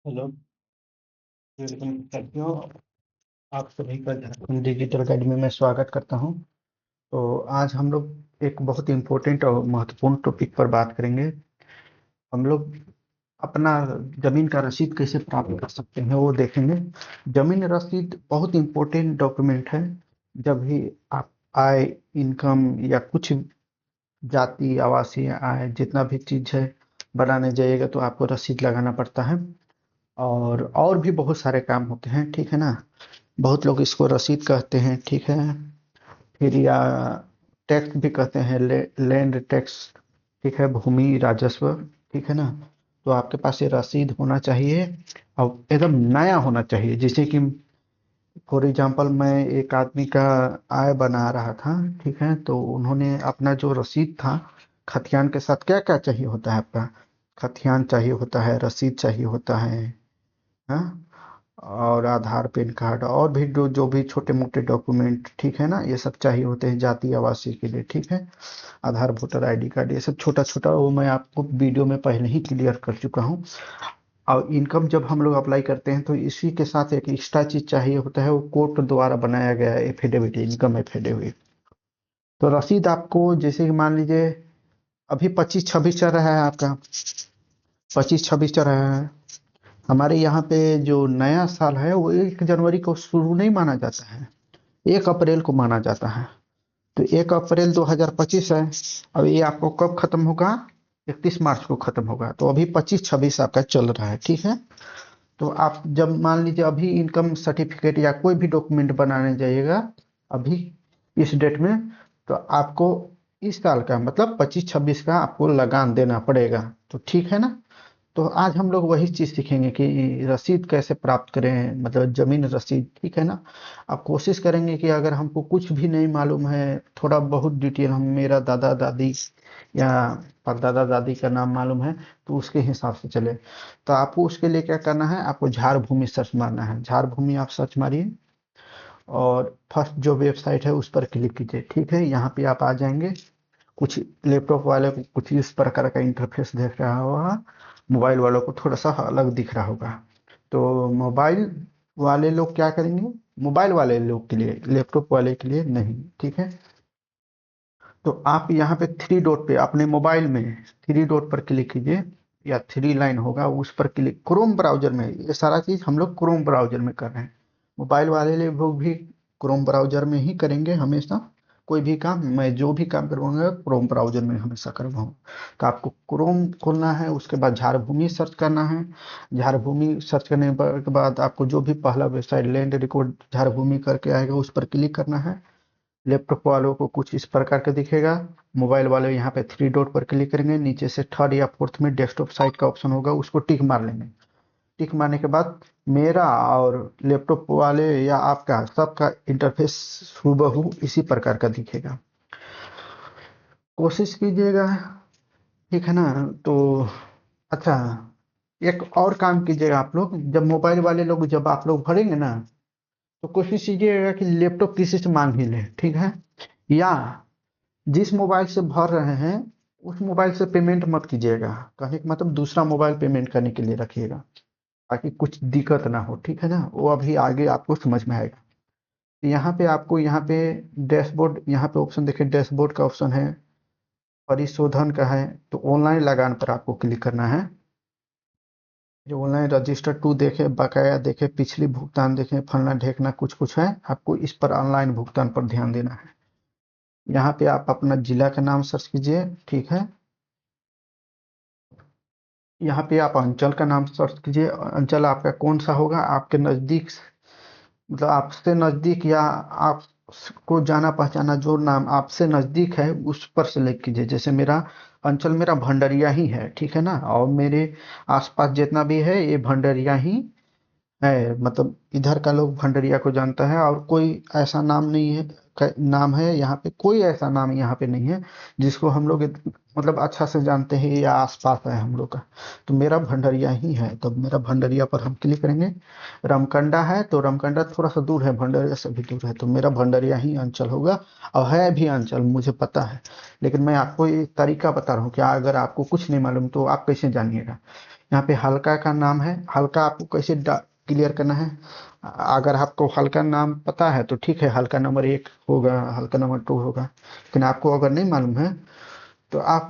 Hello, welcome साथियों। आप सभी का झारखंड डिजिटल अकेडमी में स्वागत करता हूं। तो आज हम लोग एक बहुत इम्पोर्टेंट और महत्वपूर्ण टॉपिक पर बात करेंगे। हम लोग अपना जमीन का रसीद कैसे प्राप्त कर सकते हैं वो देखेंगे। जमीन रसीद बहुत इम्पोर्टेंट डॉक्यूमेंट है। जब भी आप आय, इनकम या कुछ जाति, आवासीय आय, जितना भी चीज है बनाने जाइएगा तो आपको रसीद लगाना पड़ता है। और भी बहुत सारे काम होते हैं, ठीक है ना। बहुत लोग इसको रसीद कहते हैं, ठीक है। फिर या टैक्स भी कहते हैं, लैंड टैक्स, ठीक है, भूमि राजस्व, ठीक है ना। तो आपके पास ये रसीद होना चाहिए और एकदम नया होना चाहिए। जैसे कि फॉर एग्जांपल मैं एक आदमी का आय बना रहा था, ठीक है, तो उन्होंने अपना जो रसीद था, खतियान के साथ क्या क्या चाहिए होता है आपका, खतियान चाहिए होता है, रसीद चाहिए होता है, हाँ, और आधार, पैन कार्ड और भी जो जो भी छोटे मोटे डॉक्यूमेंट, ठीक है ना, ये सब चाहिए होते हैं जाति आवासीय के लिए, ठीक है। आधार, वोटर आईडी कार्ड, ये सब छोटा छोटा वो मैं आपको वीडियो में पहले ही क्लियर कर चुका हूँ। और इनकम जब हम लोग अप्लाई करते हैं तो इसी के साथ एक एक्स्ट्रा चीज चाहिए होता है, वो कोर्ट द्वारा बनाया गया एफिडेविट, इनकम एफिडेविट। तो रसीद आपको, जैसे कि मान लीजिए अभी 25-26 चल रहा है आपका, 25-26 चल रहा है। हमारे यहाँ पे जो नया साल है वो 1 जनवरी को शुरू नहीं माना जाता है, 1 अप्रैल को माना जाता है। तो 1 अप्रैल 2025 है। अब ये आपको कब खत्म होगा, 31 मार्च को खत्म होगा। तो अभी 25-26 आपका चल रहा है, ठीक है। तो आप जब मान लीजिए अभी इनकम सर्टिफिकेट या कोई भी डॉक्यूमेंट बनाने जाइएगा अभी इस डेट में, तो आपको इस साल का मतलब 25-26 का आपको लगान देना पड़ेगा। तो ठीक है ना। तो आज हम लोग वही चीज सीखेंगे कि रसीद कैसे प्राप्त करें, मतलब जमीन रसीद, ठीक है ना। अब कोशिश करेंगे कि अगर हमको कुछ भी नहीं मालूम है, थोड़ा बहुत डिटेल, हम मेरा दादा दादी या परदादा दादी का नाम मालूम है तो उसके हिसाब से चले। तो आपको उसके लिए क्या करना है, आपको झार भूमि सर्च मारना है। झार भूमि आप सर्च मारिए और फर्स्ट जो वेबसाइट है उस पर क्लिक कीजिए, ठीक है। यहाँ पे आप आ जाएंगे। कुछ लैपटॉप वाले को कुछ इस प्रकार का इंटरफेस देख रहा होगा, मोबाइल वालों को थोड़ा सा अलग दिख रहा होगा। तो मोबाइल वाले लोग क्या करेंगे, मोबाइल वाले लोग के लिए, लैपटॉप वाले के लिए नहीं, ठीक है। तो आप यहाँ पे थ्री डॉट पे अपने मोबाइल में थ्री डॉट पर क्लिक कीजिए, या थ्री लाइन होगा उस पर क्लिक, क्रोम ब्राउजर में। ये सारा चीज हम लोग क्रोम ब्राउजर में कर रहे हैं। मोबाइल वाले लोग भी क्रोम ब्राउजर में ही करेंगे हमेशा। कोई भी काम, मैं जो भी काम करवाऊंगा क्रोम ब्राउजर में हमेशा करवाऊंगा। तो आपको क्रोम खोलना है, उसके बाद झार भूमि सर्च करना है। झार भूमि सर्च करने के बाद आपको जो भी पहला वेबसाइट लैंड रिकॉर्ड झार भूमि करके आएगा उस पर क्लिक करना है। लैपटॉप वालों को कुछ इस प्रकार का दिखेगा। मोबाइल वाले यहाँ पे थ्री डॉट पर क्लिक करेंगे, नीचे से थर्ड या फोर्थ में डेस्कटॉप साइट का ऑप्शन होगा, उसको टिक मार लेंगे। टिक मारने के बाद मेरा और लैपटॉप वाले या आपका सबका इंटरफेस हूबहू इसी प्रकार का दिखेगा। कोशिश कीजिएगा, ठीक है ना। तो अच्छा, एक और काम कीजिएगा आप लोग, जब मोबाइल वाले लोग, जब आप लोग भरेंगे ना, तो कोशिश कीजिएगा कि लैपटॉप किसी से मांग ही ले, ठीक है। या जिस मोबाइल से भर रहे हैं उस मोबाइल से पेमेंट मत कीजिएगा। कहने का मतलब दूसरा मोबाइल पेमेंट करने के लिए रखिएगा, ताकि कुछ दिक्कत ना हो, ठीक है ना। वो अभी आगे आपको समझ में आएगा। यहाँ पे आपको, यहाँ पे डैशबोर्ड, यहाँ पे ऑप्शन देखिए, डैशबोर्ड का ऑप्शन है, परिशोधन का है। तो ऑनलाइन लगान पर आपको क्लिक करना है। जो ऑनलाइन रजिस्टर टू देखे, बकाया देखे, पिछली भुगतान देखे, फलना ढेकना कुछ कुछ है, आपको इस पर ऑनलाइन भुगतान पर ध्यान देना है। यहाँ पे आप अपना जिला का नाम सर्च कीजिए, ठीक है। यहाँ पे आप अंचल का नाम सर्च कीजिए, अंचल आपका कौन सा होगा, आपके नज़दीक, मतलब आपसे नज़दीक या आपको जाना पहचाना जो नाम आपसे नज़दीक है उस पर सेलेक्ट कीजिए। जैसे मेरा अंचल, मेरा भंडरिया ही है, ठीक है ना। और मेरे आसपास जितना भी है ये भंडरिया ही है, मतलब इधर का लोग भंडरिया को जानता है। और कोई ऐसा नाम नहीं है, नाम है यहाँ पे, कोई ऐसा नाम यहाँ पे नहीं है जिसको हम लोग मतलब अच्छा से जानते हैं या आसपास है हम लोग का। तो मेरा भंडरिया ही है, तो मेरा भंडरिया पर हम क्लिक करेंगे। रामकंडा है तो रामकंडा थोड़ा सा दूर है, भंडरिया से भी दूर है, तो मेरा भंडरिया ही अंचल होगा। और है भी अंचल, मुझे पता है, लेकिन मैं आपको ये तरीका बता रहा हूँ कि अगर आपको कुछ नहीं मालूम तो आप कैसे जानिएगा। यहाँ पे हल्का का नाम है, हल्का आपको कैसे क्लियर करना है। अगर आपको हल्का नाम पता है तो ठीक है, हल्का नंबर 1 होगा, हल्का नंबर 2 होगा। लेकिन आपको अगर नहीं मालूम है तो आप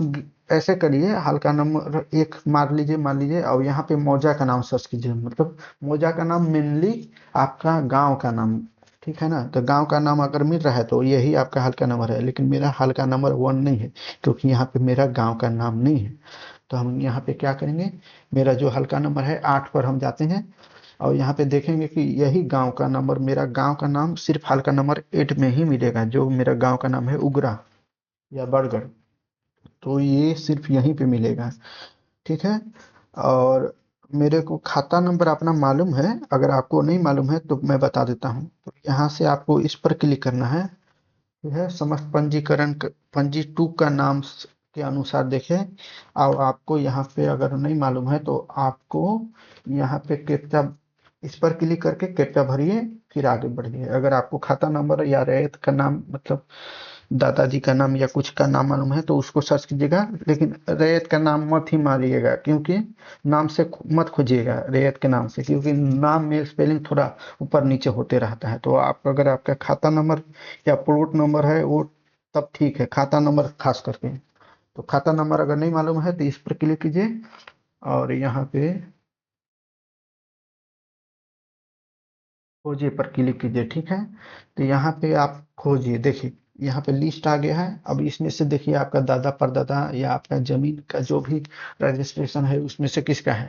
ऐसे करिए, हल्का नंबर 1 मार लीजिए, मान लीजिए, और यहाँ पे मौजा का नाम सर्च कीजिए। मतलब मौजा का नाम मेनली आपका गांव का नाम, ठीक है ना। तो गांव का नाम अगर मिल रहा है तो यही आपका हल्का नंबर है। लेकिन मेरा हल्का नंबर 1 नहीं है, क्योंकि यहाँ पे मेरा गांव का नाम नहीं है। तो हम यहाँ पे क्या करेंगे, मेरा जो हल्का नंबर है 8 पर हम जाते हैं, और यहाँ पे देखेंगे कि यही गांव का नंबर, मेरा गांव का नाम सिर्फ हल्का नंबर 8 में ही मिलेगा, जो मेरा गांव का नाम है उगरा या बरगढ़। तो ये सिर्फ यहीं पे मिलेगा, ठीक है। और मेरे को खाता नंबर अपना मालूम है, अगर आपको नहीं मालूम है तो मैं बता देता हूँ। तो यहाँ से आपको इस पर क्लिक करना है, ठीक है। समस्त पंजीकरण पंजी टू का नाम के अनुसार देखें। और आपको यहाँ पे अगर नहीं मालूम है तो आपको यहाँ पे कैप्चा, इस पर क्लिक करके कैप्चा भरिए, फिर आगे बढ़िए। अगर आपको खाता नंबर या रैयत का नाम, मतलब दादाजी का नाम या कुछ का नाम मालूम है तो उसको सर्च कीजिएगा। लेकिन रैयत का नाम मत ही मारिएगा, क्योंकि नाम से मत खोजिएगा रैयत के नाम से, क्योंकि नाम में स्पेलिंग थोड़ा ऊपर नीचे होते रहता है। तो आप, अगर आपका खाता नंबर या प्लॉट नंबर है वो, तब ठीक है, खाता नंबर खास करके। तो खाता नंबर अगर नहीं मालूम है तो इस पर क्लिक कीजिए, और यहाँ पे खोजिए पर क्लिक कीजिए, ठीक है। तो यहाँ पे आप खोजिए, देखिए यहाँ पे लिस्ट आ गया है। अब इसमें से देखिए आपका दादा परदादा या आपका जमीन का जो भी रजिस्ट्रेशन है उसमें से किसका है।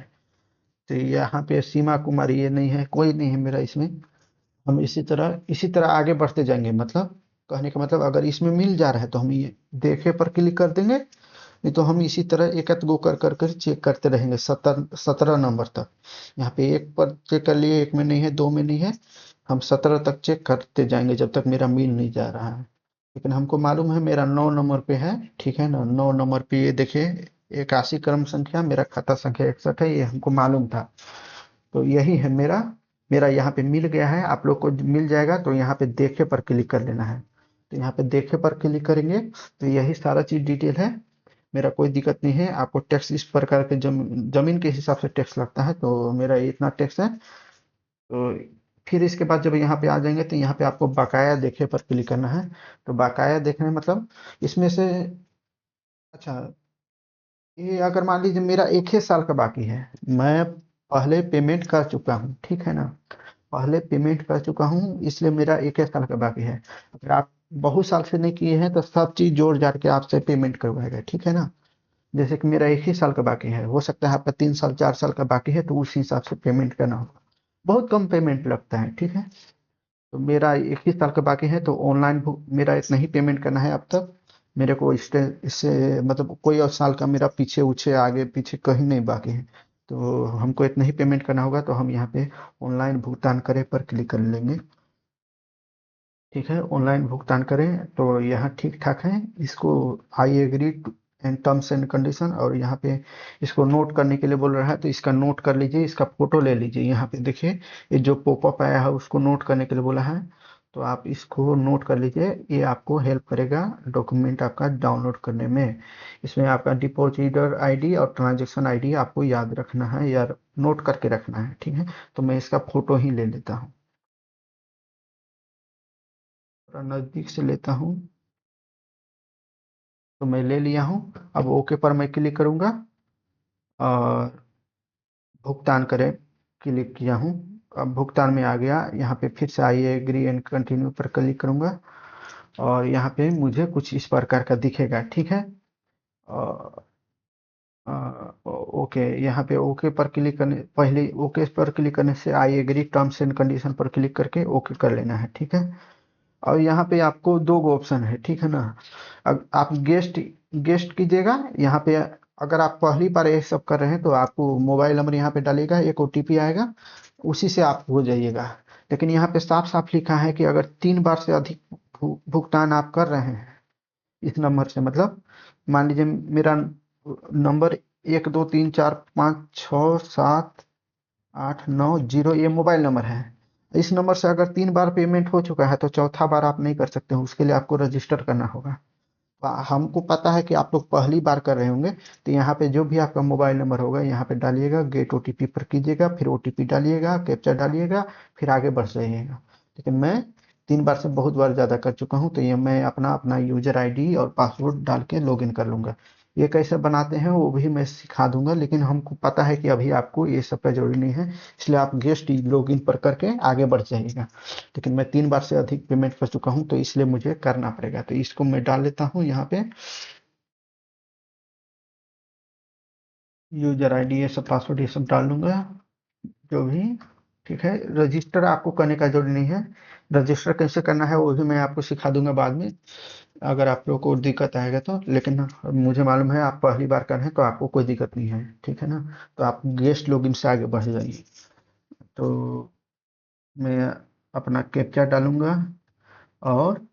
तो यहाँ पे सीमा कुमारी ये नहीं है, कोई नहीं है मेरा इसमें। हम इसी तरह आगे बढ़ते जाएंगे। मतलब कहने का मतलब, अगर इसमें मिल जा रहा है तो हम ये देखे पर क्लिक कर देंगे, नहीं तो हम इसी तरह एक गो कर कर कर चेक करते रहेंगे 17 नंबर तक। यहाँ पे एक पर चेक कर लिए, एक में नहीं है, दो में नहीं है, हम 17 तक चेक करते जाएंगे जब तक मेरा मिल नहीं जा रहा है। लेकिन हमको मालूम है मेरा 9 नंबर पे है, ठीक है ना। 9 नंबर पे ये देखिए, 81 क्रम संख्या, मेरा खाता संख्या 61 है, ये हमको मालूम था। तो यही है मेरा, यहाँ पे मिल गया है। आप लोग को मिल जाएगा तो यहाँ पे देखे पर क्लिक कर लेना है। तो यहाँ पे देखे पर क्लिक करेंगे तो यही सारा चीज डिटेल है। मेरा कोई दिक्कत नहीं है। आपको टैक्स इस प्रकार के जमीन के हिसाब से टैक्स लगता है, तो मेरा इतना टैक्स है। तो फिर इसके बाद जब यहाँ पे आ जाएंगे तो यहाँ पे आपको बकाया देखे पर क्लिक करना है। तो बकाया देखने मतलब इसमें से, अच्छा, ये अगर मान लीजिए मेरा 1 ही साल का बाकी है, मैं पहले पेमेंट कर चुका हूँ, ठीक है ना। पहले पेमेंट कर चुका हूँ, इसलिए मेरा 1 ही साल का बाकी है। अगर आप बहुत साल से नहीं किए हैं तो सब चीज जोड़ जाड़ के आपसे पेमेंट करवाएगा, ठीक है ना। जैसे कि मेरा 1 ही साल का बाकी है, हो सकता है आपका 3 साल 4 साल का बाकी है, तो उस हिसाब से पेमेंट करना होगा। बहुत कम पेमेंट लगता है, ठीक है। तो मेरा 1 ही साल का बाकी है, तो ऑनलाइन मेरा इतना ही पेमेंट करना है अब तक। मेरे को इससे मतलब कोई और साल का मेरा पीछे उछे आगे पीछे कहीं नहीं बाकी है। तो हमको इतना ही पेमेंट करना होगा, तो हम यहाँ पे ऑनलाइन भुगतान करें पर क्लिक कर लेंगे, ठीक है। ऑनलाइन भुगतान करें तो यहाँ ठीक ठाक है। इसको I agree and terms and condition, और यहाँ पे इसको नोट करने के लिए बोल रहा है, तो इसका नोट कर लीजिए, इसका फोटो ले लीजिए। यहाँ पे देखिए ये जो पॉपअप आया है उसको नोट करने के लिए बोला है, तो आप इसको नोट कर लीजिए। ये आपको हेल्प करेगा डॉक्यूमेंट आपका डाउनलोड करने में। इसमें आपका डिपॉजिटर आईडी और ट्रांजेक्शन आईडी आपको याद रखना है या नोट करके रखना है, ठीक है। तो मैं इसका फोटो ही ले लेता हूँ, थोड़ा नज़दीक से लेता हूँ। तो मैं ले लिया हूँ। अब ओके पर मैं क्लिक करूँगा, और भुगतान करें क्लिक किया हूँ। अब भुगतान में आ गया। यहाँ पे फिर से आई एग्री एंड कंटिन्यू पर क्लिक करूँगा, और यहाँ पे मुझे कुछ इस प्रकार का दिखेगा, ठीक है। अ, ओके, यहाँ पे ओके पर क्लिक करने, पहले ओके पर क्लिक करने से I agree terms and condition पर क्लिक करके ओके कर लेना है, ठीक है। और यहाँ पे आपको दो गो ऑप्शन है, ठीक है ना। आप गेस्ट गेस्ट कीजिएगा यहाँ पे। अगर आप पहली बार ये सब कर रहे हैं तो आपको मोबाइल नंबर यहाँ पे डालिएगा, एक ओटीपी आएगा, उसी से आप हो जाइएगा। लेकिन यहाँ पे साफ साफ लिखा है कि अगर 3 बार से अधिक भुगतान आप कर रहे हैं इस नंबर से, मतलब मान लीजिए मेरा नंबर 1 2 3 4 5 6 7 8 9 0, ये मोबाइल नंबर है। इस नंबर से अगर 3 बार पेमेंट हो चुका है तो चौथा बार आप नहीं कर सकते हो, उसके लिए आपको रजिस्टर करना होगा। हमको पता है कि आप लोग पहली बार कर रहे होंगे, तो यहाँ पे जो भी आपका मोबाइल नंबर होगा यहाँ पे डालिएगा, गेट ओटीपी पर कीजिएगा, फिर ओटीपी डालिएगा, कैप्चा डालिएगा, फिर आगे बढ़ जाइएगा। लेकिन मैं 3 बार से बहुत बार ज़्यादा कर चुका हूँ, तो ये मैं अपना अपना यूजर आईडी और पासवर्ड डाल के लॉगिन कर लूँगा। ये कैसे बनाते हैं वो भी मैं सिखा दूंगा, लेकिन हमको पता है कि अभी आपको ये सब का जरूरी नहीं है, इसलिए आप गेस्ट लॉगिन पर करके आगे बढ़ जाइएगा। लेकिन मैं 3 बार से अधिक पेमेंट कर चुका हूँ, तो इसलिए मुझे करना पड़ेगा। तो इसको मैं डाल लेता हूँ यहाँ पे, यूजर आईडी ये सब पासवर्ड ये सब डाल लूंगा जो भी। ठीक है, रजिस्टर आपको करने का जरूरी नहीं है। रजिस्टर कैसे करना है वो भी मैं आपको सिखा दूंगा बाद में, अगर आप लोग को दिक्कत आएगा तो। लेकिन मुझे मालूम है आप पहली बार कर रहे हैं, तो आपको कोई दिक्कत नहीं है, ठीक है ना। तो आप गेस्ट लॉगिन से आगे बढ़ जाइए। तो मैं अपना कैप्चा डालूंगा, और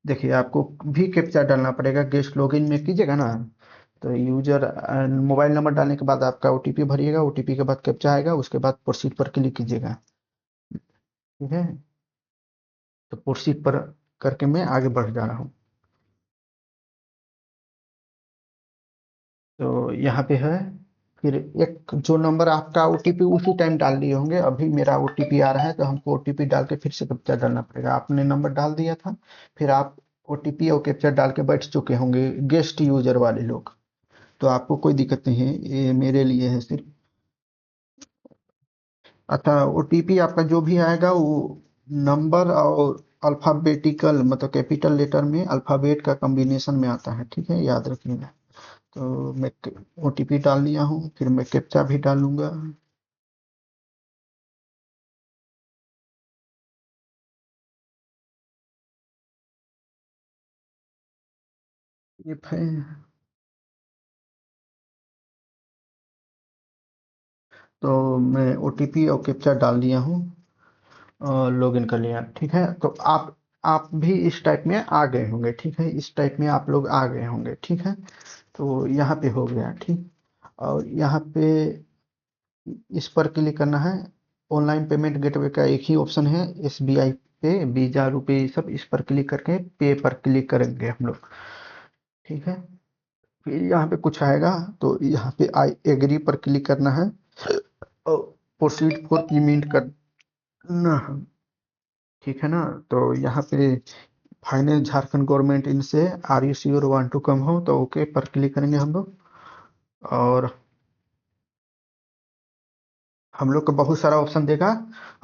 देखिए आपको भी कैप्चा डालना पड़ेगा। गेस्ट लॉगिन में कीजिएगा ना, तो यूजर मोबाइल नंबर डालने के बाद आपका ओटीपी भरिएगा, ओटीपी के बाद कैप्चा आएगा, उसके बाद प्रोसीड पर क्लिक कीजिएगा। ठीक है, तो प्रोसीड पर करके मैं आगे बढ़ जा रहा हूँ। तो यहाँ पे है, फिर एक जो नंबर आपका ओटीपी उसी टाइम डाल दिए होंगे, अभी मेरा ओटीपी आ रहा है, तो हमको ओटीपी डाल के फिर से कैप्चा डालना पड़ेगा। आपने नंबर डाल दिया था, फिर आप ओटीपी और कैप्चा डाल के बैठ चुके होंगे, गेस्ट यूजर वाले लोग। तो आपको कोई दिक्कत नहीं है, ये मेरे लिए है सिर्फ। अच्छा, ओटीपी आपका जो भी आएगा वो नंबर और अल्फाबेटिकल, मतलब कैपिटल लेटर में अल्फाबेट का कॉम्बिनेशन में आता है, ठीक है, याद रखिएगा। तो मैं ओटीपी डाल लिया हूँ, फिर मैं कैप्चा भी डालूंगा। ये है, तो मैं ओटीपी और कैप्चा डाल दिया हूँ और लॉगिन कर लिया। ठीक है, तो आप भी इस टाइप में आ गए होंगे, ठीक है, इस टाइप में आप लोग आ गए होंगे, ठीक है। तो यहाँ पे हो गया, ठीक। और यहाँ पे इस पर क्लिक करना है। ऑनलाइन पेमेंट गेटवे का एक ही ऑप्शन है, एसबीआई पे, वीजा, रुपए, सब इस पर क्लिक करके पे पर क्लिक करेंगे हम लोग। ठीक है, फिर यहाँ पे कुछ आएगा, तो यहाँ पे आई एग्री पर क्लिक करना है और प्रोसीड फॉर पेमेंट करना है। ठीक है ना, तो यहाँ पे फाइनेंस झारखंड गवर्नमेंट इनसे are you sure want to come हो, तो ओके पर क्लिक करेंगे हम लोग। और हम लोग को बहुत सारा ऑप्शन देगा,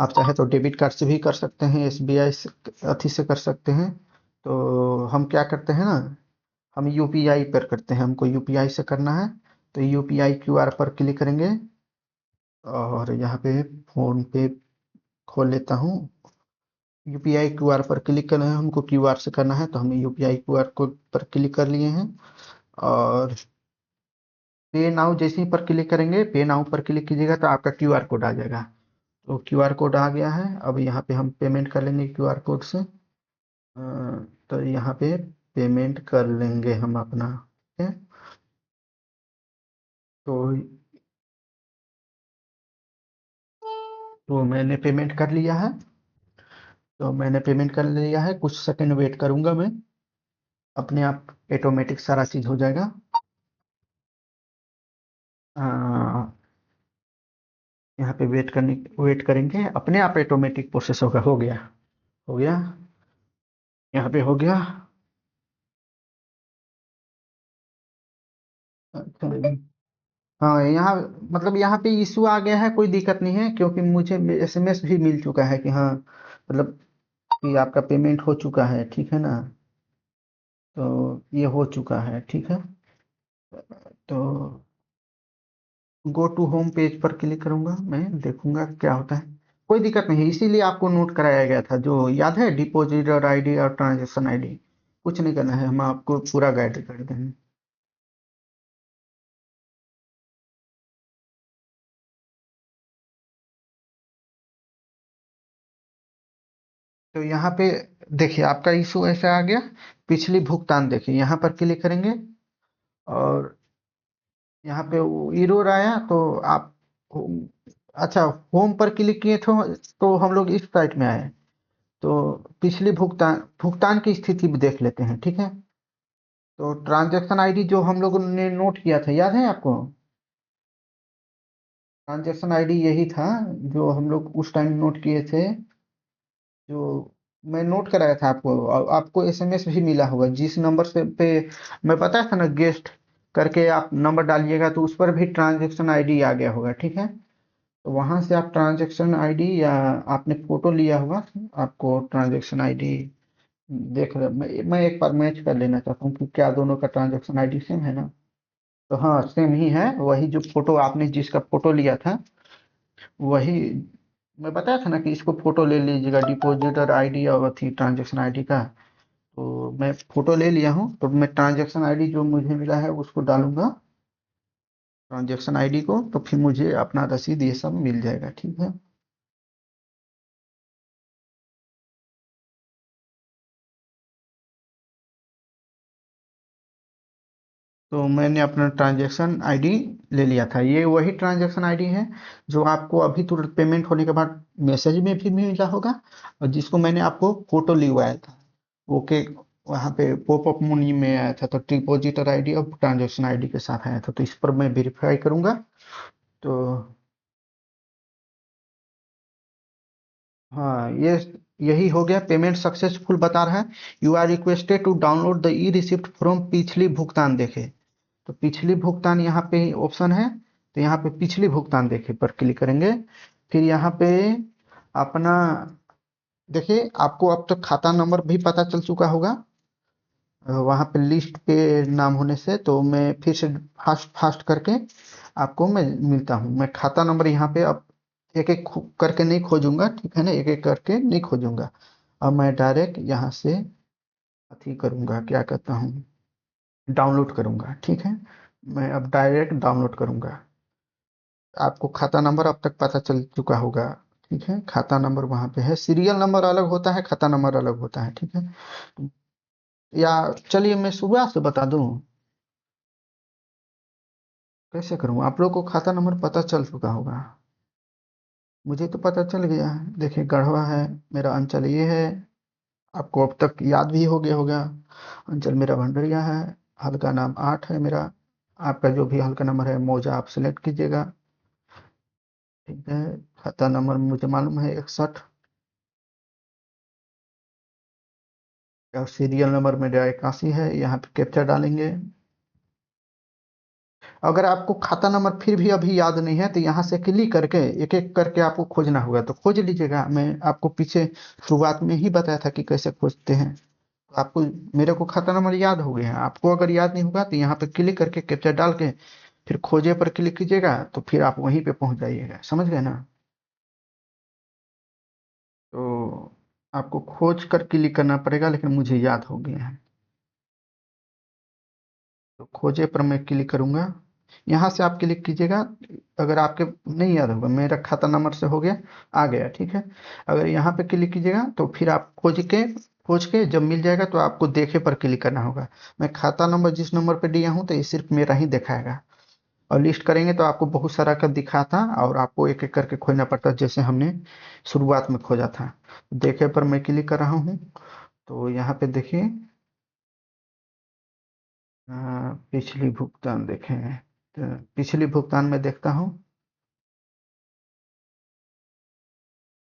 आप चाहे तो डेबिट कार्ड से भी कर सकते हैं, एसबीआई से अथी से कर सकते हैं। तो हम क्या करते हैं ना, हम यूपीआई पर करते हैं, हमको यूपीआई से करना है। तो यूपीआई क्यूआर पर क्लिक करेंगे, और यहाँ पे फोन पे खोल लेता हूँ। यूपीआई क्यूआर पर क्लिक करना है, हमको क्यूआर से करना है, तो हम यूपीआई क्यूआर कोड पर क्लिक कर लिए हैं। और पे नाउ जैसे ही पर क्लिक करेंगे, पे नाउ पर क्लिक कीजिएगा तो आपका क्यूआर कोड आ जाएगा। तो क्यूआर कोड आ गया है, अब यहाँ पे हम पेमेंट कर लेंगे क्यूआर कोड से। तो यहाँ पे पेमेंट कर लेंगे हम अपना, ठीक है। तो मैंने पेमेंट कर लिया है, तो मैंने पेमेंट कर लिया है, कुछ सेकंड वेट करूंगा मैं, अपने आप ऑटोमेटिक सारा चीज हो जाएगा। आ, यहाँ पे वेट करेंगे, अपने आप ऑटोमेटिक प्रोसेस होगा, हो गया, हो गया, यहाँ पे हो गया। अच्छा, हाँ यहाँ, मतलब यहाँ पे इशू आ गया है, कोई दिक्कत नहीं है, क्योंकि मुझे एसएमएस भी मिल चुका है कि हाँ, मतलब कि आपका पेमेंट हो चुका है, ठीक है ना। तो ये हो चुका है, ठीक है। तो गो टू होम पेज पर क्लिक करूंगा, मैं देखूंगा क्या होता है। कोई दिक्कत नहीं है, इसीलिए आपको नोट कराया गया था, जो याद है, डिपॉजिटर आईडी और ट्रांजेक्शन आईडी। कुछ नहीं करना है, हम आपको पूरा गाइड कर देंगे। तो यहाँ पे देखिए आपका इशू ऐसे आ गया, पिछली भुगतान देखिए, यहाँ पर क्लिक करेंगे, और यहाँ पे वो एरर आया, तो आप, अच्छा, होम पर क्लिक किए तो हम लोग इस साइट में आए। तो पिछली भुगतान भुगतान की स्थिति भी देख लेते हैं, ठीक है। तो ट्रांजैक्शन आईडी जो हम लोगों ने नोट किया था, याद है आपको? ट्रांजैक्शन आईडी यही था जो हम लोग उस टाइम नोट किए थे, जो मैं नोट कराया था आपको, और आपको एसएमएस भी मिला होगा जिस नंबर पे मैं बताया था ना, गेस्ट करके आप नंबर डालिएगा तो उस पर भी ट्रांजैक्शन आईडी आ गया होगा, ठीक है। तो वहां से आप ट्रांजैक्शन आईडी, या आपने फोटो लिया होगा, आपको ट्रांजैक्शन आईडी देख रहे, मैं एक बार मैच कर लेना चाहता हूँ कि क्या दोनों का ट्रांजैक्शन आईडी सेम है ना। तो हाँ, सेम ही है, वही जो फोटो आपने जिसका फोटो लिया था वही। मैं बताया था ना कि इसको फोटो ले लीजिएगा, डिपॉजिटर आईडी और थी ट्रांजैक्शन आईडी का। तो मैं फोटो ले लिया हूँ, तो मैं ट्रांजैक्शन आईडी जो मुझे मिला है उसको डालूंगा ट्रांजैक्शन आईडी को, तो फिर मुझे अपना रसीद ये सब मिल जाएगा, ठीक है। तो मैंने अपना ट्रांजैक्शन आईडी ले लिया था, ये वही ट्रांजैक्शन आईडी है जो आपको अभी तुरंत पेमेंट होने के बाद मैसेज में भी मिला होगा, और जिसको मैंने आपको फोटो लिखवाया था ओके, वहाँ पे पॉपअप मुनी में आया था, तो डिपॉजिटर आईडी और ट्रांजैक्शन आईडी के साथ आया था, तो इस पर मैं वेरीफाई करूंगा। तो हाँ, ये यही हो गया, पेमेंट सक्सेसफुल बता रहा है। You are requested to download the e receipt from पिछली भुगतान देखे। तो पिछली भुगतान यहाँ पे ऑप्शन है, तो यहाँ पे पिछली भुगतान देखे पर क्लिक करेंगे। फिर यहाँ पे अपना देखिए, आपको अब तक खाता नंबर भी पता चल चुका होगा वहाँ पे लिस्ट पे नाम होने से, तो मैं फिर से फास्ट फास्ट करके आपको मैं मिलता हूँ। मैं खाता नंबर यहाँ पे अब एक एक करके नहीं खोजूंगा, ठीक है ना, एक एक करके नहीं खोजूंगा। अब मैं डायरेक्ट यहाँ से अथी करूंगा, क्या कहता हूँ, डाउनलोड करूंगा, ठीक है। मैं अब डायरेक्ट डाउनलोड करूंगा। आपको खाता नंबर अब तक पता चल चुका होगा, ठीक है। खाता नंबर वहाँ पे है, सीरियल नंबर अलग होता है, खाता नंबर अलग होता है, ठीक है। या चलिए मैं सुबह से बता दूं, कैसे करूं, आप लोग को खाता नंबर पता चल चुका होगा, मुझे तो पता चल गया है। देखिए, गढ़वा है, मेरा अंचल ये है, आपको अब तक याद भी हो गया होगा। अंचल मेरा भंडरिया है, हल्का नाम 8 है मेरा। आपका जो भी हल्का नंबर है मौजा आप सेलेक्ट कीजिएगा, ठीक है। खाता नंबर मुझे मालूम है 61, और सीरियल नंबर मेरा 81 है, यहाँ पे कैप्चा डालेंगे। अगर आपको खाता नंबर फिर भी अभी याद नहीं है तो यहाँ से क्लिक करके एक एक करके आपको खोजना होगा, तो खोज लीजिएगा। मैं आपको पीछे शुरुआत में ही बताया था कि कैसे खोजते हैं। तो आपको, मेरे को खाता नंबर याद हो गया है, आपको अगर याद नहीं होगा तो यहाँ पे क्लिक करके कैप्चा डाल के फिर खोजे पर क्लिक कीजिएगा, तो फिर आप वहीं पे पहुंच जाइएगा, समझ गए ना। तो आपको खोज कर क्लिक करना पड़ेगा, लेकिन मुझे याद हो गया है। तो खोजे पर मैं क्लिक करूंगा, यहाँ से आप क्लिक कीजिएगा। अगर आपके नहीं याद होगा, मेरा खाता नंबर से हो गया, आ गया, ठीक है। अगर यहाँ पे क्लिक कीजिएगा तो फिर आप खोज के जब मिल जाएगा तो आपको देखे पर क्लिक करना होगा। मैं खाता नंबर जिस नंबर पे दिया हूँ तो ये सिर्फ मेरा ही दिखाएगा, और लिस्ट करेंगे तो आपको बहुत सारा का दिखाता, और आपको एक एक करके खोजना पड़ता जैसे हमने शुरुआत में खोजा था। देखे पर मैं क्लिक कर रहा हूँ, तो यहाँ पे देखिए, पिछली भुगतान देखें, तो पिछली भुगतान में देखता हूँ।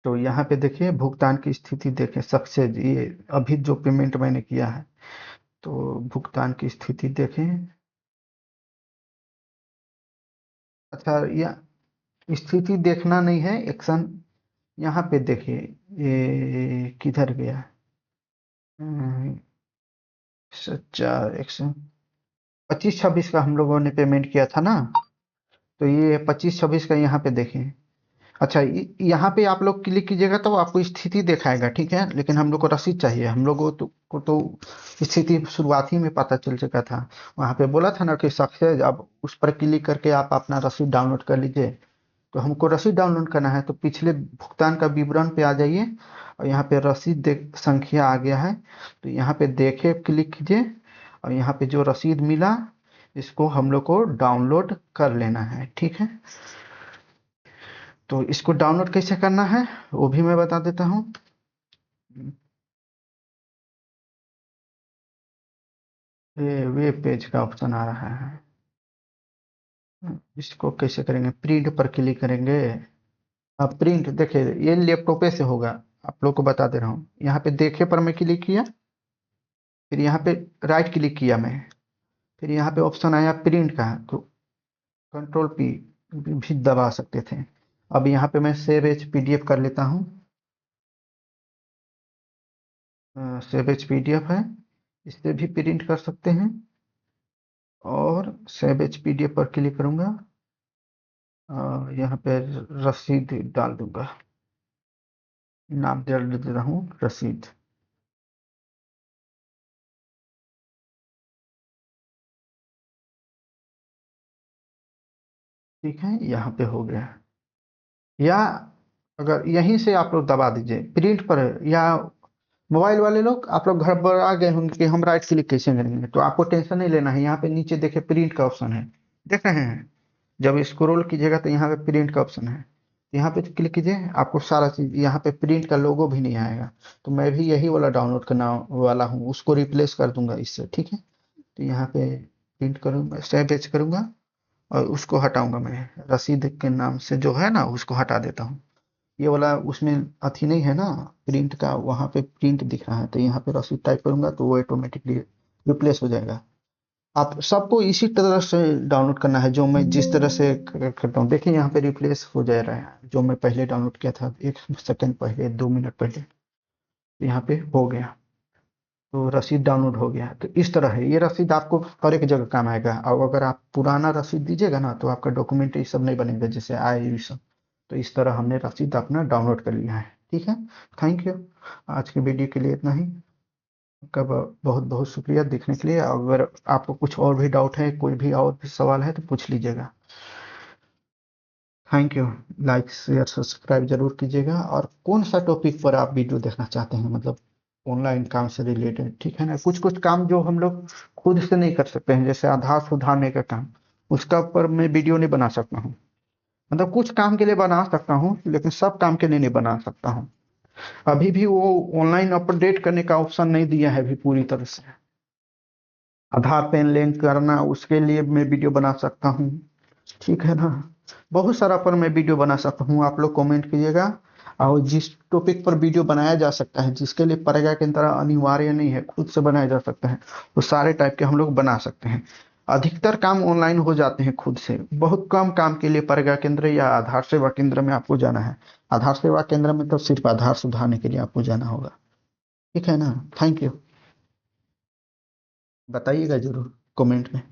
तो यहाँ पे देखिए, भुगतान की स्थिति देखें, सक्सेस, ये अभी जो पेमेंट मैंने किया है, तो भुगतान की स्थिति देखें। अच्छा, यह स्थिति देखना नहीं है, एक्शन यहाँ पे देखिए, ये किधर गया, हम्म, सच्चा एक्शन 25-26 का हम लोगों ने पेमेंट किया था ना, तो ये 25-26 का यहाँ पे देखें। अच्छा, यहाँ पे आप लोग क्लिक कीजिएगा तो आपको स्थिति दिखाएगा, ठीक है, लेकिन हम लोग को रसीद चाहिए, हम लोगों को तो स्थिति शुरुआत ही में पता चल चुका था। वहाँ पे बोला था ना कि सक्सेस, अब उस पर क्लिक करके आप अपना रसीद डाउनलोड कर लीजिए। तो हमको रसीद डाउनलोड करना है, तो पिछले भुगतान का विवरण पे आ जाइए, और यहाँ पे रसीद संख्या आ गया है, तो यहाँ पे देखे क्लिक कीजिए, और यहाँ पे जो रसीद मिला इसको हम लोग को डाउनलोड कर लेना है, ठीक है। तो इसको डाउनलोड कैसे करना है वो भी मैं बता देता हूँ। ये वेब पेज का ऑप्शन आ रहा है। इसको कैसे करेंगे? प्रिंट पर क्लिक करेंगे। अब प्रिंट देखिए, ये लैपटॉप से होगा। आप लोग को बता दे रहा हूँ, यहाँ पे देखे पर मैं क्लिक किया, फिर यहाँ पे राइट क्लिक किया मैं, फिर यहाँ पे ऑप्शन आया प्रिंट का, तो कंट्रोल पी भी दबा सकते थे। अब यहाँ पे मैं सेव एज पीडीएफ कर लेता हूँ। सेव एज पीडीएफ है, इससे भी प्रिंट कर सकते हैं। और सेव एज पीडीएफ पर क्लिक करूंगा, यहाँ पे रसीद डाल दूंगा, नाम दे देता हूँ रसीद। ठीक है, यहाँ पे हो गया। या अगर यहीं से आप लोग दबा दीजिए प्रिंट पर, या मोबाइल वाले लोग आप लोग घर पर आ गए होंगे कि हम राइट क्लिक कैसे करेंगे, तो आपको टेंशन नहीं लेना है। यहाँ पे नीचे देखिए प्रिंट का ऑप्शन है, देख रहे हैं? जब स्क्रॉल कीजिएगा तो यहाँ पे प्रिंट का ऑप्शन है, यहाँ पे क्लिक कीजिए, आपको सारा चीज यहाँ पे प्रिंट का लोगो भी नहीं आएगा। तो मैं भी यही वाला डाउनलोड करना वाला हूँ, उसको रिप्लेस कर दूंगा इससे। ठीक है, तो यहाँ पे प्रिंट करूंगा, सेव पेज करूंगा, और उसको हटाऊंगा मैं, रसीद के नाम से जो है ना उसको हटा देता हूँ। ये वाला उसमें अथी नहीं है ना प्रिंट का, वहां पे प्रिंट दिख रहा है, तो यहाँ पे रसीद टाइप करूंगा तो वो ऑटोमेटिकली रिप्लेस हो जाएगा। आप सबको इसी तरह से डाउनलोड करना है, जो मैं जिस तरह से करता हूँ। देखिए यहाँ पे रिप्लेस हो जा रहा है, जो मैं पहले डाउनलोड किया था 1 सेकंड पहले, 2 मिनट पहले, तो यहाँ पे हो गया, तो रसीद डाउनलोड हो गया। तो इस तरह है, ये रसीद आपको हर एक जगह काम आएगा। और अगर आप पुराना रसीद दीजिएगा ना तो आपका डॉक्यूमेंट ये सब नहीं बनेगा, जैसे आए ये सब। तो इस तरह हमने रसीद अपना डाउनलोड कर लिया है। ठीक है, थैंक यू। आज की वीडियो के लिए इतना ही। आपका बहुत बहुत शुक्रिया देखने के लिए। अगर आपको कुछ और भी डाउट है, कोई भी और भी सवाल है तो पूछ लीजिएगा। Thank you. Like share subscribe जरूर कीजिएगा। और कौन सा टॉपिक पर आप वीडियो देखना चाहते हैं, मतलब ऑनलाइन काम से रिलेटेड? ठीक है ना, कुछ कुछ काम जो हम लोग खुद से नहीं कर सकते हैं, जैसे आधार सुधारने का काम, उसका ऊपर मैं वीडियो नहीं बना सकता हूँ। मतलब कुछ काम के लिए बना सकता हूँ, लेकिन सब काम के लिए नहीं बना सकता हूँ। अभी भी वो ऑनलाइन अपडेट करने का ऑप्शन नहीं दिया है अभी पूरी तरह से। आधार पेन लिंक करना, उसके लिए मैं वीडियो बना सकता हूँ। ठीक है ना, बहुत सारा पर मैं वीडियो बना सकता हूँ। आप लोग कमेंट कीजिएगा, और जिस टॉपिक पर वीडियो बनाया जा सकता है, जिसके लिए परेगा की तरह अनिवार्य नहीं है, खुद से बनाया जा सकता है, तो सारे टाइप के हम लोग बना सकते हैं। अधिकतर काम ऑनलाइन हो जाते हैं खुद से। बहुत कम काम के लिए परेगा केंद्र या आधार सेवा केंद्र में आपको जाना है। आधार सेवा केंद्र में तो सिर्फ आधार सुधारने के लिए आपको जाना होगा। ठीक है ना, थैंक यू। बताइएगा जरूर कमेंट में।